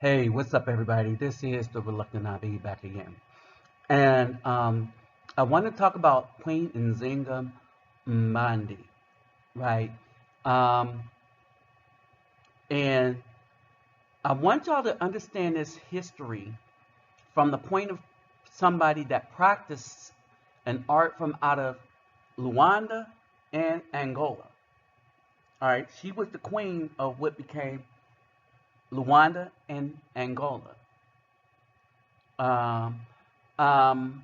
Hey, what's up, everybody? This is the Reluctant Nabi back again. And I want to talk about Queen Nzinga Mbande, right? Um, and I want y'all to understand this history from the point of somebody that practiced an art from out of Luanda and Angola. All right, she was the queen of what became Luanda and Angola. Um, um,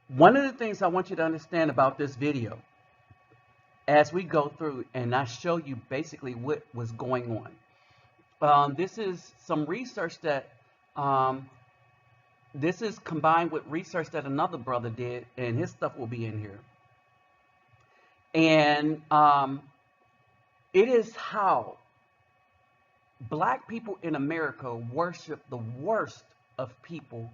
One of the things I want you to understand about this video as we go through and I show you basically what was going on. This is some research that um, this is combined with research that another brother did, and his stuff will be in here. And it is how black people in America worship the worst of people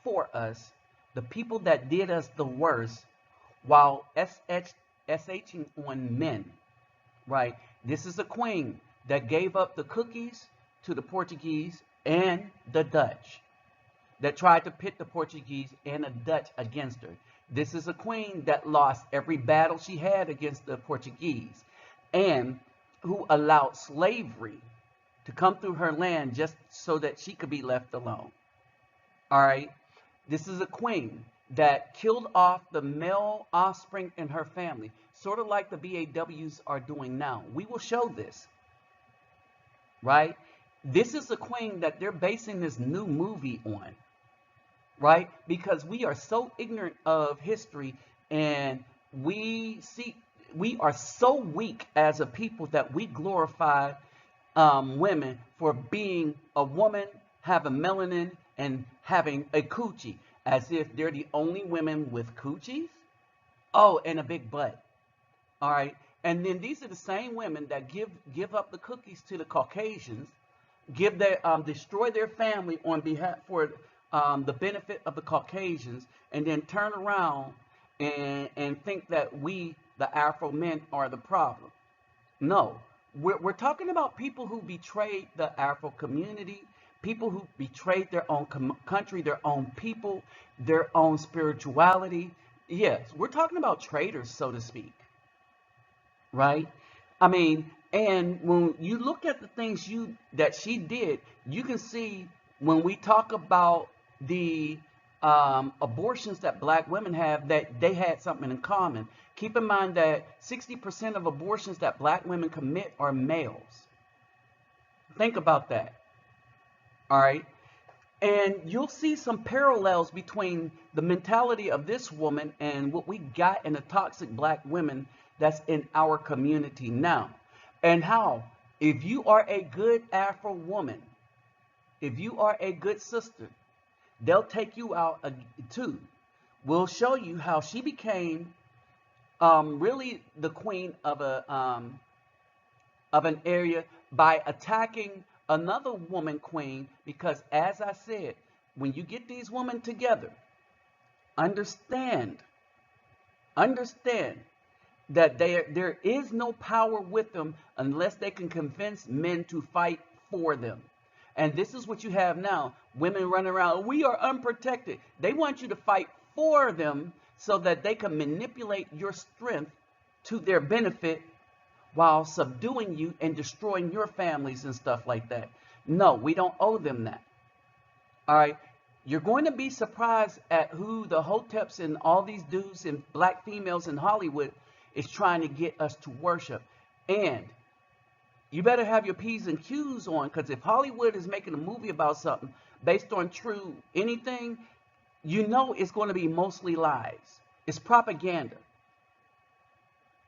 for us, the people that did us the worst, while SHing on men, right? This is a queen that gave up the cookies to the Portuguese and the Dutch, that tried to pit the Portuguese and the Dutch against her. This is a queen that lost every battle she had against the Portuguese, and who allowed slavery to come through her land just so that she could be left alone. All right. This is a queen that killed off the male offspring in her family, sort of like the BAWs are doing now. We will show this, right? This is a queen that they're basing this new movie on, right? Because we are so ignorant of history, and we are so weak as a people that we glorify women for being a woman, having melanin, and having a coochie, as if they're the only women with coochies. Oh, and a big butt. All right. And then these are the same women that give up the cookies to the Caucasians, destroy their family on behalf for the benefit of the Caucasians, and then turn around and think that we, the Afro men, are the problem. No, we're talking about people who betrayed the Afro community, people who betrayed their own country, their own people, their own spirituality. Yes, we're talking about traitors, so to speak, right? I mean, and when you look at the things that she did, you can see when we talk about the abortions that black women have, that they had something in common. Keep in mind that 60% of abortions that black women commit are males. Think about that. All right. And you'll see some parallels between the mentality of this woman and what we got in the toxic black women that's in our community now. And how, if you are a good Afro woman, if you are a good sister, they'll take you out too. We'll show you how she became really the queen of an area by attacking another woman queen, because as I said, when you get these women together, understand that there is no power with them unless they can convince men to fight for them. And this is what you have now. Women running around, we are unprotected. They want you to fight for them so that they can manipulate your strength to their benefit while subduing you and destroying your families and stuff like that. No, we don't owe them that. All right. You're going to be surprised at who the hoteps and all these dudes and black females in Hollywood is trying to get us to worship. And you better have your P's and Q's on, because if Hollywood is making a movie about something based on true anything, you know it's going to be mostly lies. It's propaganda.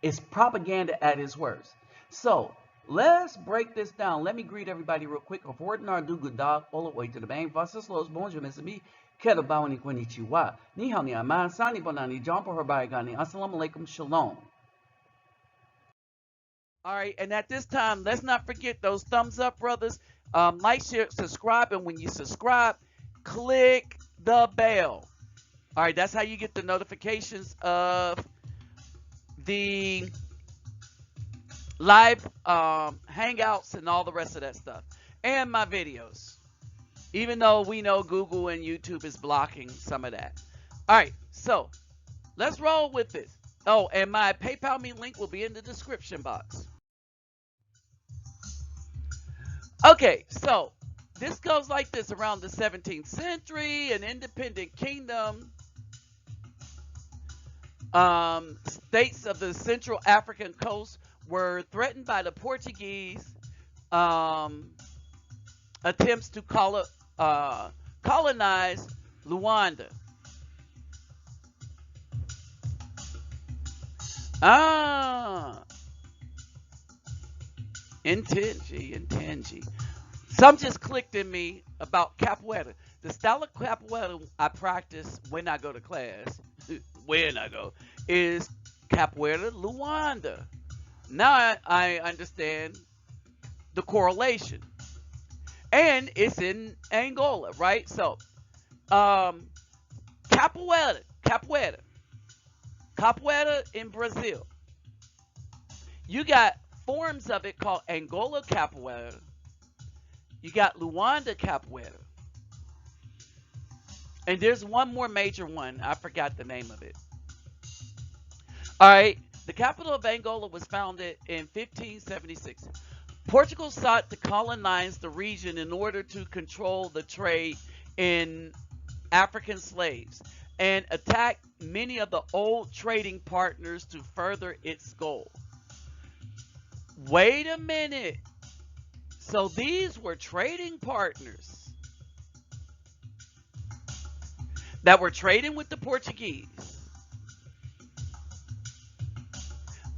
It's propaganda at its worst. So let's break this down. Let me greet everybody real quick. Good dog, all the way to the bank. Vasislos, bonjour, Mr. B. Kedo bawani konnichiwa. Ni hao ni aman, sani bonani, jumper herbaigani. Assalamu alaikum, shalom. All right, and at this time, let's not forget those thumbs up, brothers. Like, share, subscribe, and when you subscribe, click the bell. All right, that's how you get the notifications of the live hangouts and all the rest of that stuff, and my videos. Even though we know Google and YouTube is blocking some of that. All right, so let's roll with this. Oh, and my PayPal me link will be in the description box. Okay, so this goes like this. Around the 17th century, an independent kingdom, states of the Central African coast were threatened by the Portuguese attempts to colonize Luanda. Intenji. Some just clicked in me about capoeira. The style of capoeira I practice when I go to class, is capoeira Luanda. Now I understand the correlation. And it's in Angola, right? So, capoeira in Brazil. You got forms of it called Angola capoeira. You got Luanda capoeira. And there's one more major one. I forgot the name of it. All right. The capital of Angola was founded in 1576. Portugal sought to colonize the region in order to control the trade in African slaves and attack many of the old trading partners to further its goal. Wait a minute. So these were trading partners that were trading with the Portuguese.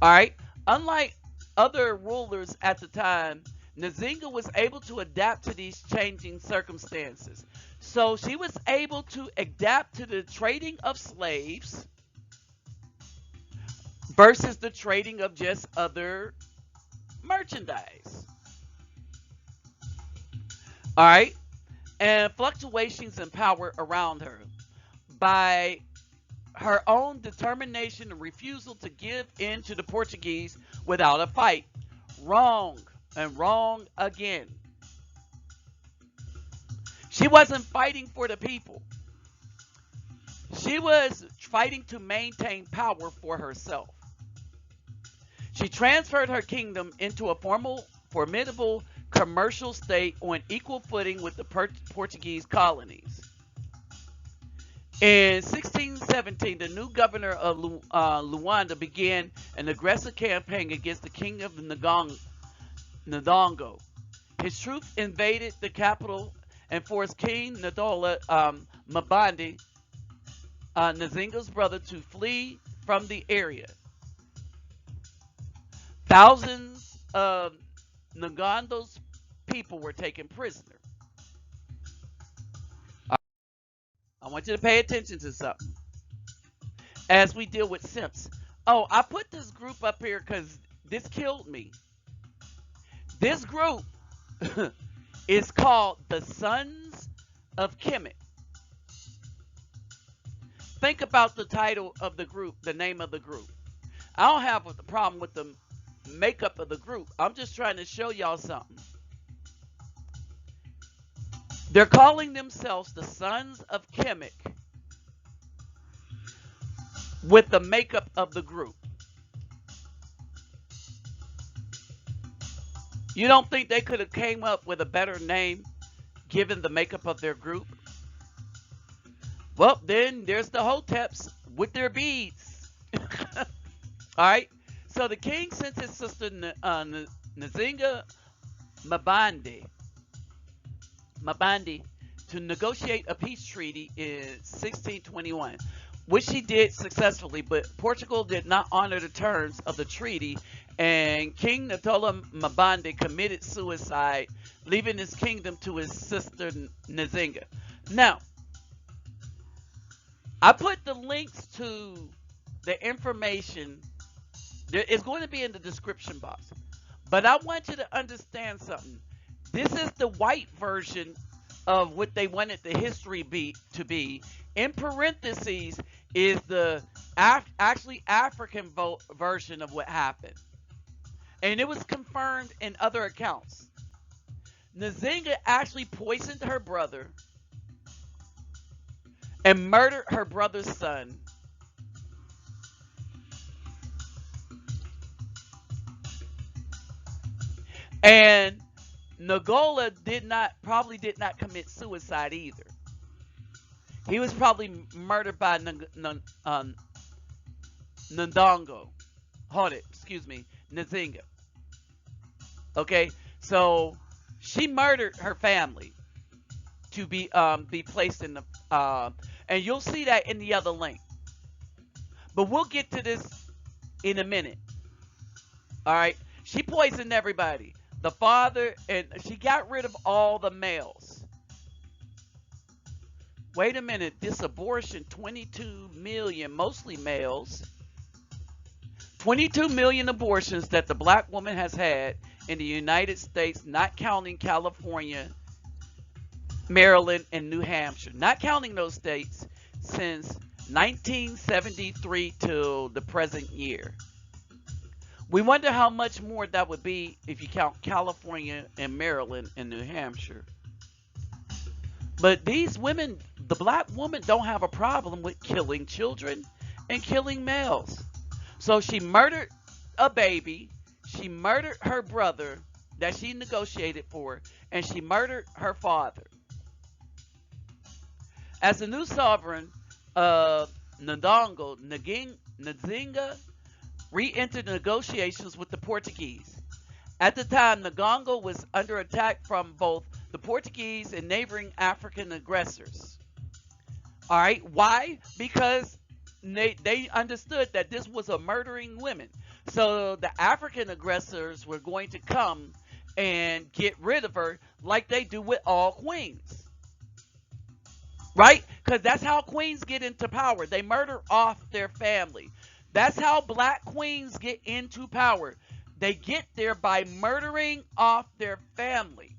All right. Unlike other rulers at the time, Nzinga was able to adapt to these changing circumstances. So she was able to adapt to the trading of slaves versus the trading of just other merchandise. All right. And fluctuations in power around her. By her own determination and refusal to give in to the Portuguese without a fight. Wrong and wrong again. She wasn't fighting for the people. She was fighting to maintain power for herself. She transferred her kingdom into a formidable commercial state on equal footing with the Portuguese colonies. In 1617, the new governor of Luanda began an aggressive campaign against the king of Ndongo. His troops invaded the capital and forced King Ndola Mbande, Nzinga's brother, to flee from the area. Thousands of Ngondo's people were taken prisoner. I want you to pay attention to something as we deal with simps. Oh, I put this group up here because this killed me. This group is called the Sons of Kemet. Think about the title of the group, the name of the group. I don't have a problem with the makeup of the group. I'm just trying to show y'all something. They're calling themselves the Sons of Kemet with the makeup of the group. You don't think they could have came up with a better name given the makeup of their group? Well, then there's the Hoteps with their beads. All right. So the king sent his sister Nzinga Mbande to negotiate a peace treaty in 1621, which he did successfully, but Portugal did not honor the terms of the treaty, and King Ndola Mbande committed suicide, leaving his kingdom to his sister Nzinga. Now, I put the links to the information. It's going to be in the description box, but I want you to understand something. This is the white version of what they wanted the history to be. In parentheses is the actually African version of what happened. and it was confirmed in other accounts. Nzinga actually poisoned her brother and murdered her brother's son. And Nagola probably did not commit suicide either. He was probably murdered by Ndongo. Hold it, excuse me, Nzinga. Okay, so she murdered her family to be placed in the and you'll see that in the other link. But we'll get to this in a minute. All right, she poisoned everybody. The father, and she got rid of all the males. Wait a minute, this abortion, 22 million, mostly males. 22 million abortions that the black woman has had in the United States, not counting California, Maryland, and New Hampshire. Not counting those states since 1973 till the present year. We wonder how much more that would be if you count California and Maryland and New Hampshire. But these women, the black woman, don't have a problem with killing children and killing males. So she murdered a baby, she murdered her brother that she negotiated for, and she murdered her father. As the new sovereign of Nzinga re-entered negotiations with the Portuguese. At the time, Nzinga was under attack from both the Portuguese and neighboring African aggressors. All right, why? Because they understood that this was a murdering woman. So the African aggressors were going to come and get rid of her like they do with all queens. Right? Because that's how queens get into power. They murder off their family. That's how black queens get into power. They get there by murdering off their family.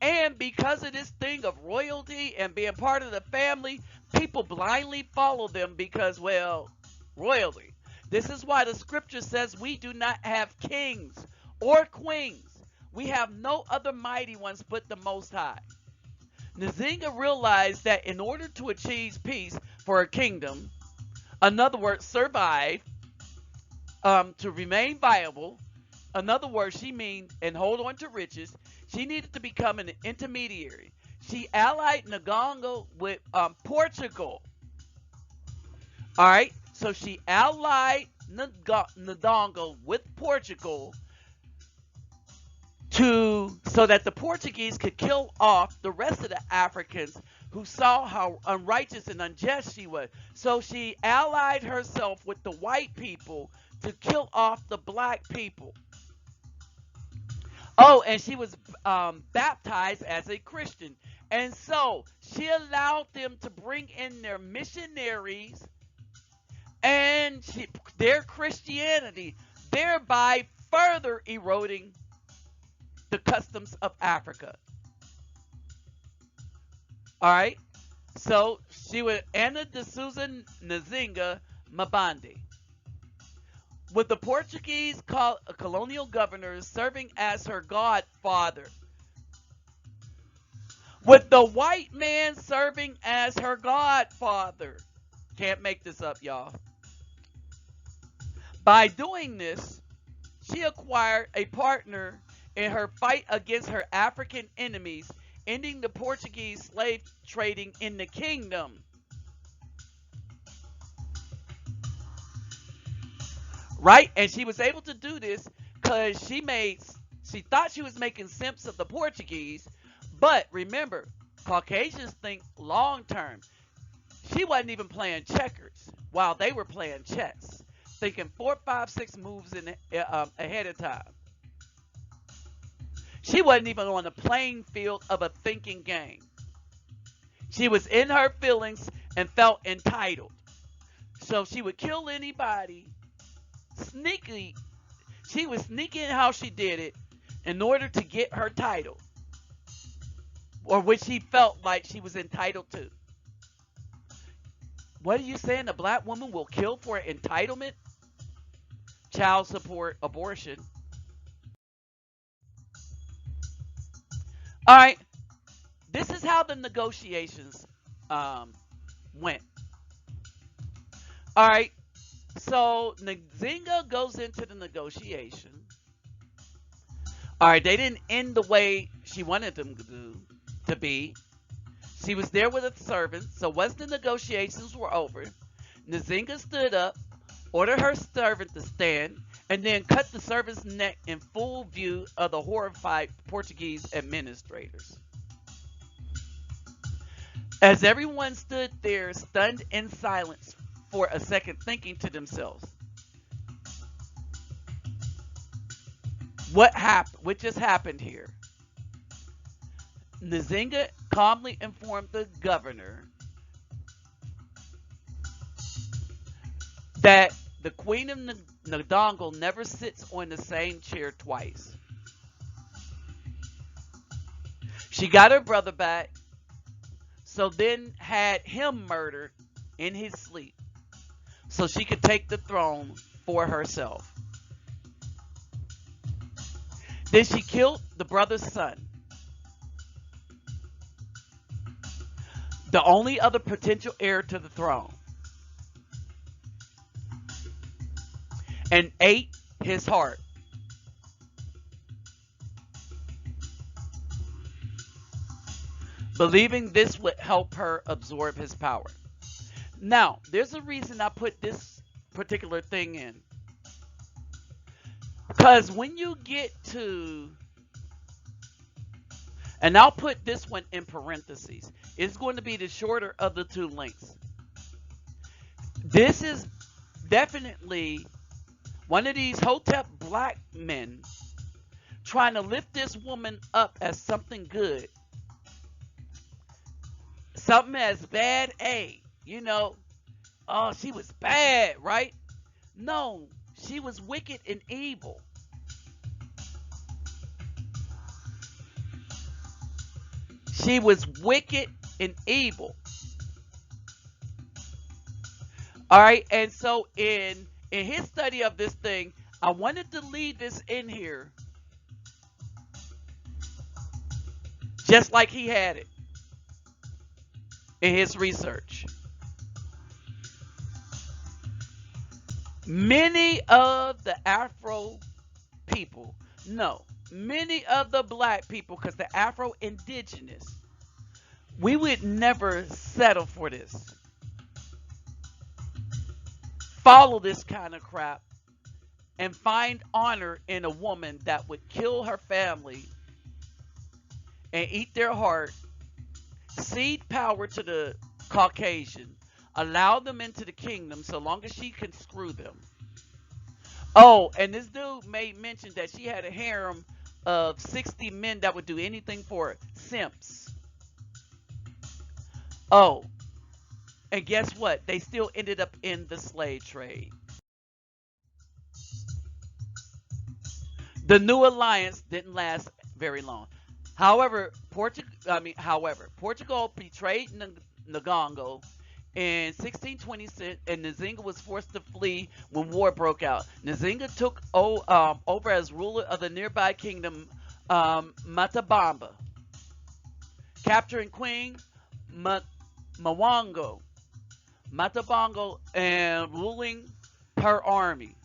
And because of this thing of royalty and being part of the family, people blindly follow them because, well, royalty. This is why the scripture says we do not have kings or queens. We have no other mighty ones but the Most High. Nzinga realized that in order to achieve peace for her kingdom, in other words, survive, to remain viable, in other words, she means, and hold on to riches, she needed to become an intermediary. She allied Nzinga with Portugal. All right, so she allied Nzinga with Portugal so that the Portuguese could kill off the rest of the Africans who saw how unrighteous and unjust she was. So she allied herself with the white people to kill off the black people. Oh, and she was baptized as a Christian. And so she allowed them to bring in their missionaries and their Christianity, thereby further eroding the customs of Africa. All right. So she was Ana de Souza Nzinga Mbande, with the Portuguese colonial governors serving as her godfather, with the white man serving as her godfather. Can't make this up, y'all. By doing this, she acquired a partner in her fight against her African enemies, ending the Portuguese slave trading in the kingdom. Right? And she was able to do this because she thought she was making simps of the Portuguese. But remember, Caucasians think long term. She wasn't even playing checkers while they were playing chess, thinking 4, 5, 6 moves ahead of time. She wasn't even on the playing field of a thinking game. She was in her feelings and felt entitled. So she would kill anybody. Sneaky. She was sneaking how she did it in order to get her title, or which she felt like she was entitled to. What are you saying? A black woman will kill for entitlement? Child support, abortion. All right, this is how the negotiations um, went. All right, so Nzinga goes into the negotiation. All right, they didn't end the way she wanted them to be. She was there with a servant, so once the negotiations were over, Nzinga stood up, ordered her servant to stand, and then cut the servant's neck in full view of the horrified Portuguese administrators. As everyone stood there, stunned in silence for a second, thinking to themselves, what happened? What just happened here? Nzinga calmly informed the governor that the Queen of Ndongo never sits on the same chair twice. She got her brother back, so then had him murdered in his sleep so she could take the throne for herself. Then she killed the brother's son, the only other potential heir to the throne, and ate his heart. Believing this would help her absorb his power. Now, there's a reason I put this particular thing in. Because when you get to, and I'll put this one in parentheses, it's going to be the shorter of the two links. This is definitely one of these Hotep black men trying to lift this woman up as something good. Something as bad A, oh, she was bad, right? No, she was wicked and evil. She was wicked and evil. All right, and so in his study of this thing, I wanted to leave this in here just like he had it in his research. Many of the Afro people, no, many of the black people, because the Afro indigenous, we would never settle for this. Follow this kind of crap and find honor in a woman that would kill her family and eat their heart, cede power to the Caucasian, allow them into the kingdom so long as she can screw them. Oh, and this dude made mention that she had a harem of 60 men that would do anything for her. Simps. Oh, and guess what? They still ended up in the slave trade. The new alliance didn't last very long. However, Portugal betrayed Ngongo in 1626, and Nzinga was forced to flee when war broke out. Nzinga took over as ruler of the nearby kingdom Matabamba, capturing Queen Mawango, Matabongo, and ruling her army.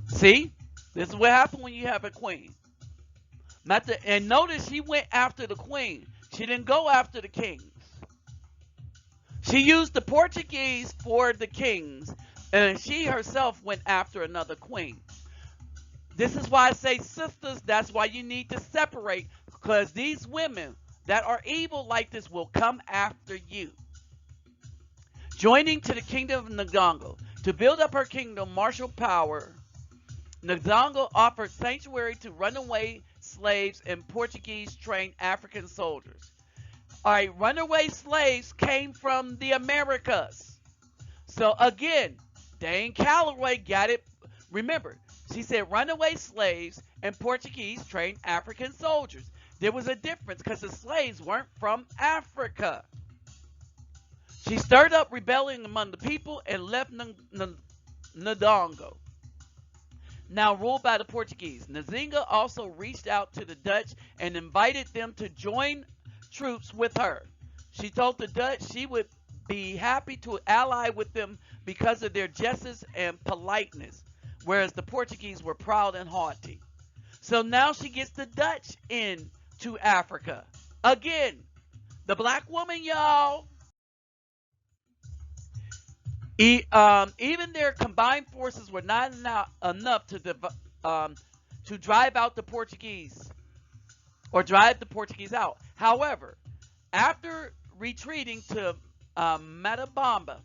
See? This is what happened when you have a queen. And notice she went after the queen. She didn't go after the kings. She used the Portuguese for the kings, and she herself went after another queen. This is why I say, sisters, that's why you need to separate, because these women that are evil like this will come after you. Joining to the kingdom of Ngongo. To build up her kingdom, martial power, Ngongo offered sanctuary to runaway slaves and Portuguese-trained African soldiers. All right, runaway slaves came from the Americas. So again, Dane Calloway got it. Remember, she said runaway slaves and Portuguese-trained African soldiers. There was a difference because the slaves weren't from Africa. She stirred up rebellion among the people and left Ndongo. now ruled by the Portuguese. Nzinga also reached out to the Dutch and invited them to join troops with her. She told the Dutch she would be happy to ally with them because of their justice and politeness, whereas the Portuguese were proud and haughty. So now she gets the Dutch into Africa. Again, the black woman, y'all. Even their combined forces were not enough to drive out the Portuguese or drive the Portuguese out. However, after retreating to Matabamba,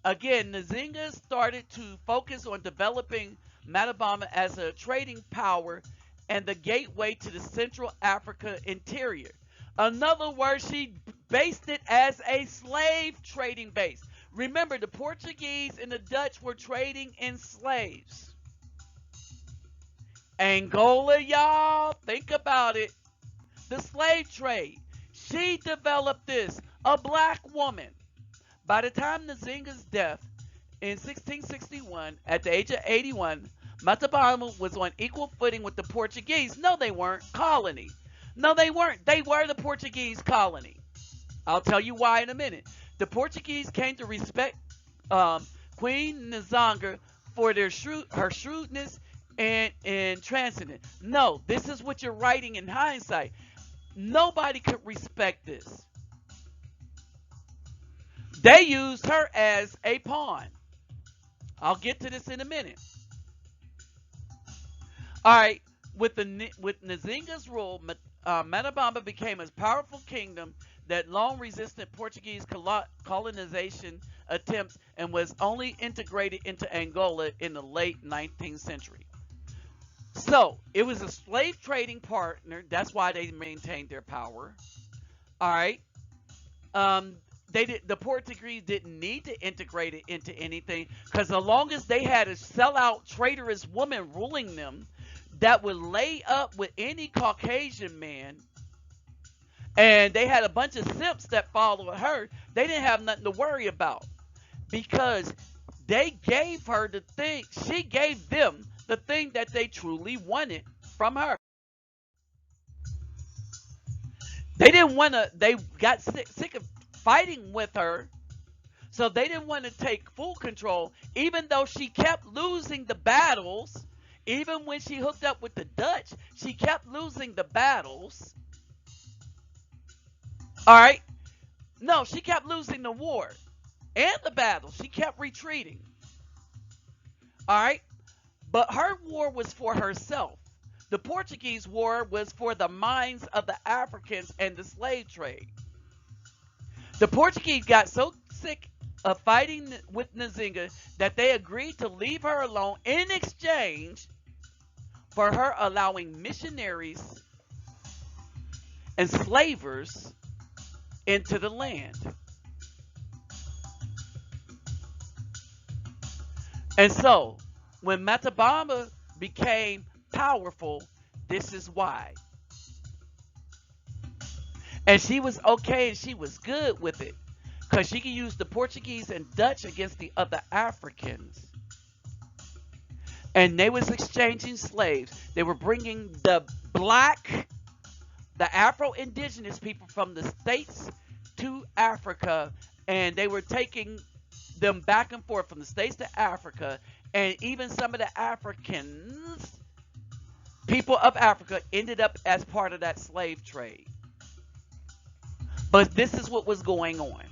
again, Nzinga started to focus on developing Matabamba as a trading power and the gateway to the Central Africa interior. In other words, she based it as a slave trading base. Remember, the Portuguese and the Dutch were trading in slaves. Angola, y'all, think about it. The slave trade. She developed this, a black woman. By the time Nzinga's death in 1661, at the age of 81, Matabama was on equal footing with the Portuguese. No, they weren't. Colony. No, they weren't. They were the Portuguese colony. I'll tell you why in a minute. The Portuguese came to respect Queen Nzinga for her shrewdness and transcendence. No, this is what you're writing in hindsight. Nobody could respect this. They used her as a pawn. I'll get to this in a minute. All right, with Nzinga's rule, Matabamba became a powerful kingdom that long resisted Portuguese colonization attempts and was only integrated into Angola in the late 19th century. So it was a slave trading partner. That's why they maintained their power. All right. The Portuguese didn't need to integrate it into anything because as long as they had a sellout traitorous woman ruling them that would lay up with any Caucasian man, and they had a bunch of simps that followed her, they didn't have nothing to worry about because they gave her the thing. She gave them the thing that they truly wanted from her. They didn't want to, they got sick of fighting with her, so they didn't want to take full control, even though she kept losing the battles. Even when she hooked up with the Dutch, she kept losing the battles. All right. No, she kept losing the war and the battle. She kept retreating. All right. But her war was for herself. The Portuguese war was for the minds of the Africans and the slave trade. The Portuguese got so sick of fighting with Nzinga that they agreed to leave her alone in exchange for her allowing missionaries and slavers into the land. And so, when Matabamba became powerful, this is why. And she was okay and she was good with it because she could use the Portuguese and Dutch against the other Africans. And they was exchanging slaves. They were bringing the Afro-Indigenous people from the States to Africa, and they were taking them back and forth from the States to Africa, and even some of the Africans, people of Africa, ended up as part of that slave trade. But this is what was going on.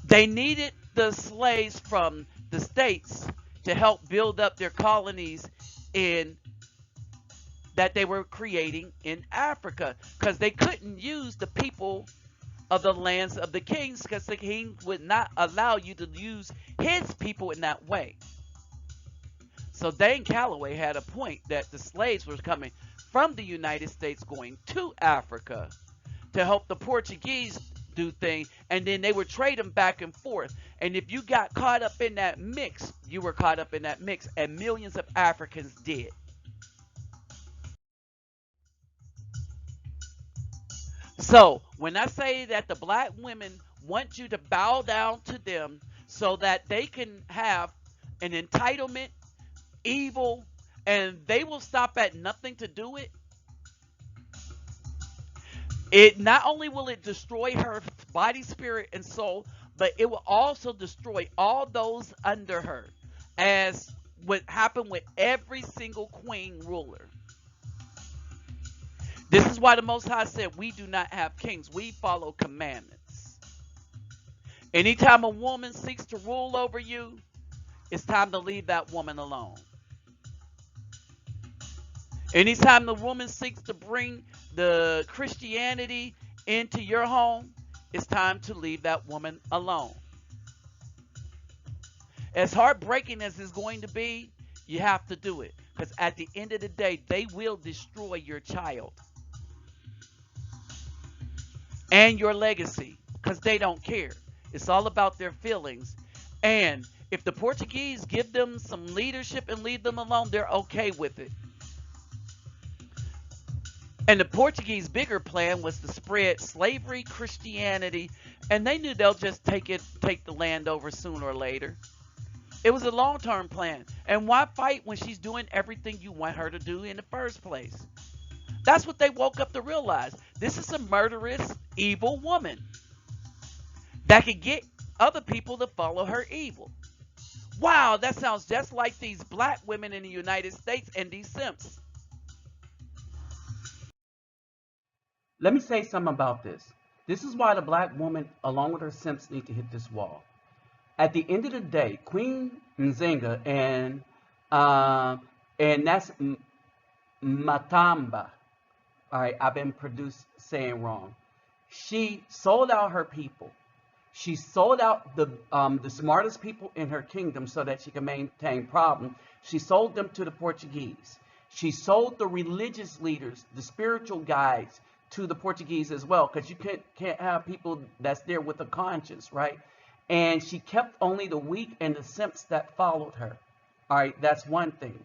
They needed the slaves from the States to help build up their colonies in that they were creating in Africa, because they couldn't use the people of the lands of the kings, because the king would not allow you to use his people in that way. So Dane Calloway had a point that the slaves were coming from the United States going to Africa to help the Portuguese do things, and then they would trade them back and forth. And if you got caught up in that mix, you were caught up in that mix, and millions of Africans did. So when I say that the black women want you to bow down to them so that they can have and entitlement, evil, and they will stop at nothing to do it. It not only will it destroy her body, spirit, and soul, but it will also destroy all those under her, as what happened with every single queen ruler. This is why the Most High said, we do not have kings, we follow commandments. Anytime a woman seeks to rule over you, it's time to leave that woman alone. Anytime the woman seeks to bring the Christianity into your home, it's time to leave that woman alone. As heartbreaking as it's going to be, you have to do it. Because at the end of the day, they will destroy your child and your legacy, because they don't care. It's all about their feelings. And if the Portuguese give them some leadership and leave them alone, they're okay with it. And the Portuguese bigger plan was to spread slavery, Christianity, and they knew they'll just take the land over sooner or later. It was a long-term plan. And why fight when she's doing everything you want her to do in the first place? That's what they woke up to realize. This is a murderous, evil woman that could get other people to follow her evil. Wow, that sounds just like these black women in the United States and these simps. Let me say something about this. This is why the black woman, along with her simps, need to hit this wall. At the end of the day, Queen Nzinga and that's Matamba. All right, I've been saying wrong. She sold out her people. She sold out the smartest people in her kingdom so that she can maintain problem. She sold them to the Portuguese. She sold the religious leaders, the spiritual guides, to the Portuguese as well, because you can't have people that's there with a conscience, right? And she kept only the weak and the simps that followed her. All right, that's one thing.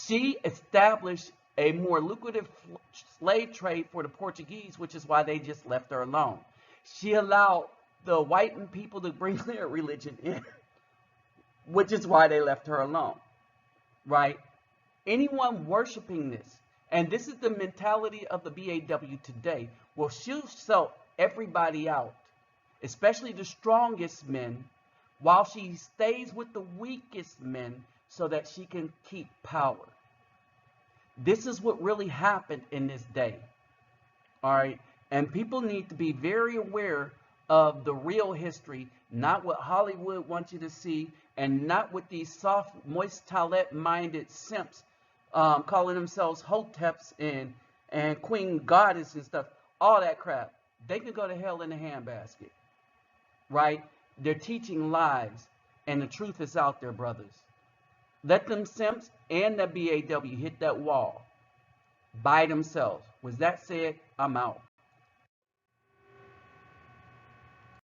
She established a more lucrative slave trade for the Portuguese, which is why they just left her alone. She allowed the white people to bring their religion in, which is why they left her alone, right? Anyone worshiping this, and this is the mentality of the BAW today, well, she'll sell everybody out, especially the strongest men, while she stays with the weakest men so that she can keep power. This is what really happened in this day. All right. And people need to be very aware of the real history, not what Hollywood wants you to see, and not what these soft, moist toilet-minded simps calling themselves hoteps and queen goddess and stuff. All that crap. They can go to hell in a handbasket. Right? They're teaching lies, and the truth is out there, brothers. Let them simps and the BAW hit that wall by themselves. Was that said? I'm out.